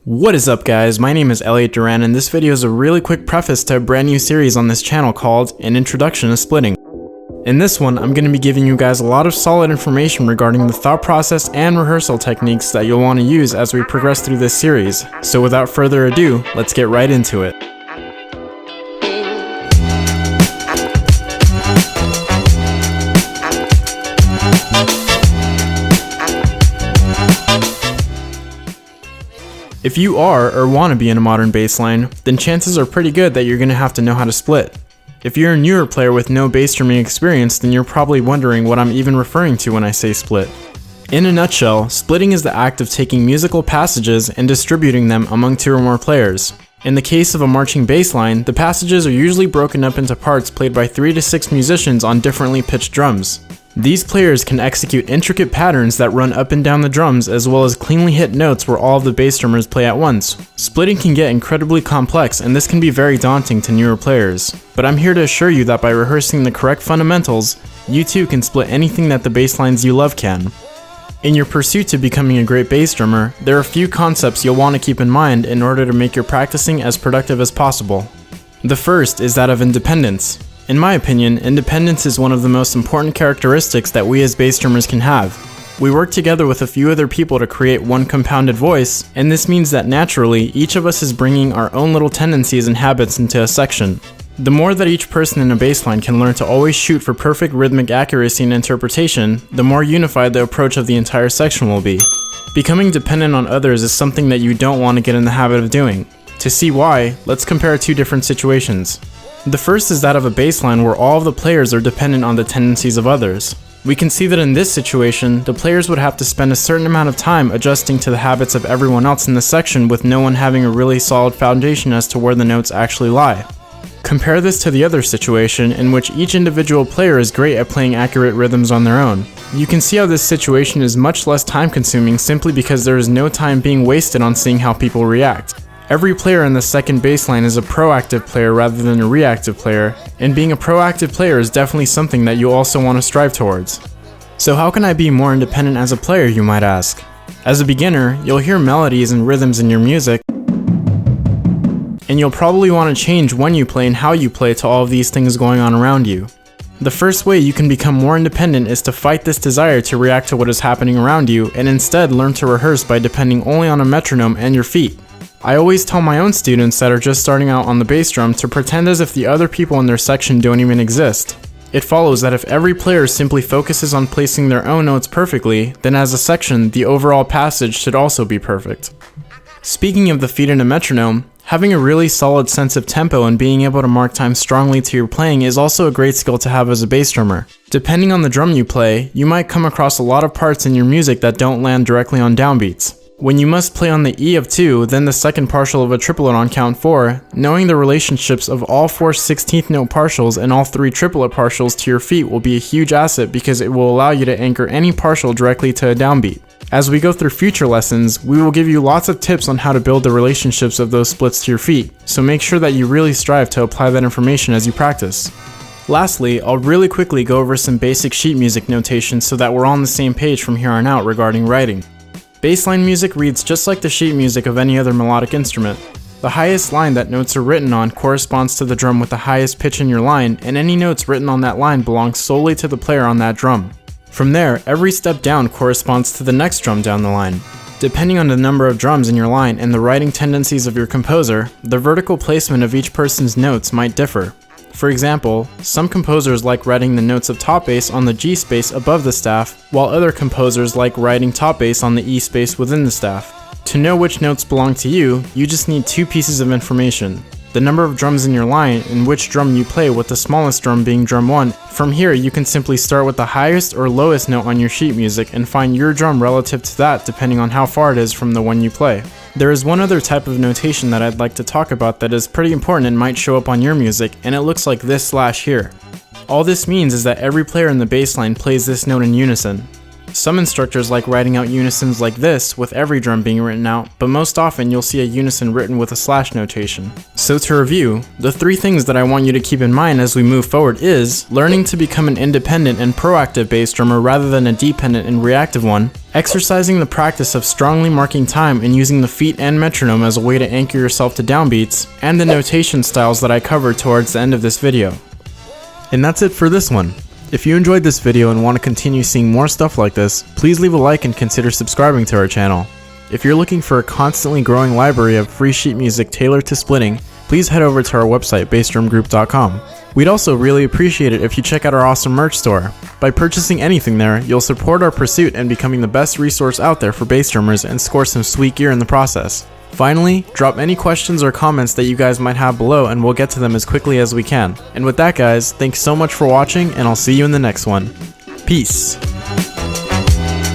What is up guys, my name is Elliot Duran and this video is a really quick preface to a brand new series on this channel called An Introduction to Splitting. In this one, I'm going to be giving you guys a lot of solid information regarding the thought process and rehearsal techniques that you'll want to use as we progress through this series. So without further ado, let's get right into it. If you are or want to be in a modern bass line, then chances are pretty good that you're going to have to know how to split. If you're a newer player with no bass drumming experience, then you're probably wondering what I'm even referring to when I say split. In a nutshell, splitting is the act of taking musical passages and distributing them among two or more players. In the case of a marching bass line, the passages are usually broken up into parts played by 3 to 6 musicians on differently pitched drums. These players can execute intricate patterns that run up and down the drums as well as cleanly hit notes where all of the bass drummers play at once. Splitting can get incredibly complex and this can be very daunting to newer players. But I'm here to assure you that by rehearsing the correct fundamentals, you too can split anything that the bass lines you love can. In your pursuit to becoming a great bass drummer, there are a few concepts you'll want to keep in mind in order to make your practicing as productive as possible. The first is that of independence. In my opinion, independence is one of the most important characteristics that we as bass drummers can have. We work together with a few other people to create one compounded voice, and this means that naturally, each of us is bringing our own little tendencies and habits into a section. The more that each person in a bass line can learn to always shoot for perfect rhythmic accuracy and interpretation, the more unified the approach of the entire section will be. Becoming dependent on others is something that you don't want to get in the habit of doing. To see why, let's compare two different situations. The first is that of a bass line where all of the players are dependent on the tendencies of others. We can see that in this situation, the players would have to spend a certain amount of time adjusting to the habits of everyone else in the section with no one having a really solid foundation as to where the notes actually lie. Compare this to the other situation in which each individual player is great at playing accurate rhythms on their own. You can see how this situation is much less time consuming simply because there is no time being wasted on seeing how people react. Every player in the second bass line is a proactive player rather than a reactive player, and being a proactive player is definitely something that you also want to strive towards. So how can I be more independent as a player, you might ask? As a beginner, you'll hear melodies and rhythms in your music, and you'll probably want to change when you play and how you play to all of these things going on around you. The first way you can become more independent is to fight this desire to react to what is happening around you and instead learn to rehearse by depending only on a metronome and your feet. I always tell my own students that are just starting out on the bass drum to pretend as if the other people in their section don't even exist. It follows that if every player simply focuses on placing their own notes perfectly, then as a section, the overall passage should also be perfect. Speaking of the feet in a metronome, having a really solid sense of tempo and being able to mark time strongly to your playing is also a great skill to have as a bass drummer. Depending on the drum you play, you might come across a lot of parts in your music that don't land directly on downbeats. When you must play on the E of 2, then the second partial of a triplet on count 4, knowing the relationships of all 4 16th note partials and all 3 triplet partials to your feet will be a huge asset because it will allow you to anchor any partial directly to a downbeat. As we go through future lessons, we will give you lots of tips on how to build the relationships of those splits to your feet, so make sure that you really strive to apply that information as you practice. Lastly, I'll really quickly go over some basic sheet music notation so that we're all on the same page from here on out regarding writing. Bassline music reads just like the sheet music of any other melodic instrument. The highest line that notes are written on corresponds to the drum with the highest pitch in your line, and any notes written on that line belong solely to the player on that drum. From there, every step down corresponds to the next drum down the line. Depending on the number of drums in your line and the writing tendencies of your composer, the vertical placement of each person's notes might differ. For example, some composers like writing the notes of top bass on the G space above the staff, while other composers like writing top bass on the E space within the staff. To know which notes belong to you, you just need 2 pieces of information: the number of drums in your line and which drum you play, with the smallest drum being drum 1. From here, you can simply start with the highest or lowest note on your sheet music and find your drum relative to that depending on how far it is from the one you play. There is one other type of notation that I'd like to talk about that is pretty important and might show up on your music, and it looks like this slash here. All this means is that every player in the bass line plays this note in unison. Some instructors like writing out unisons like this with every drum being written out, but most often you'll see a unison written with a slash notation. So to review, the 3 things that I want you to keep in mind as we move forward is learning to become an independent and proactive bass drummer rather than a dependent and reactive one, exercising the practice of strongly marking time and using the feet and metronome as a way to anchor yourself to downbeats, and the notation styles that I covered towards the end of this video. And that's it for this one. If you enjoyed this video and want to continue seeing more stuff like this, please leave a like and consider subscribing to our channel. If you're looking for a constantly growing library of free sheet music tailored to splitting, please head over to our website bassdrumgroup.com. We'd also really appreciate it if you check out our awesome merch store. By purchasing anything there, you'll support our pursuit and becoming the best resource out there for bass drummers and score some sweet gear in the process. Finally, drop any questions or comments that you guys might have below and we'll get to them as quickly as we can. And with that guys, thanks so much for watching and I'll see you in the next one. Peace!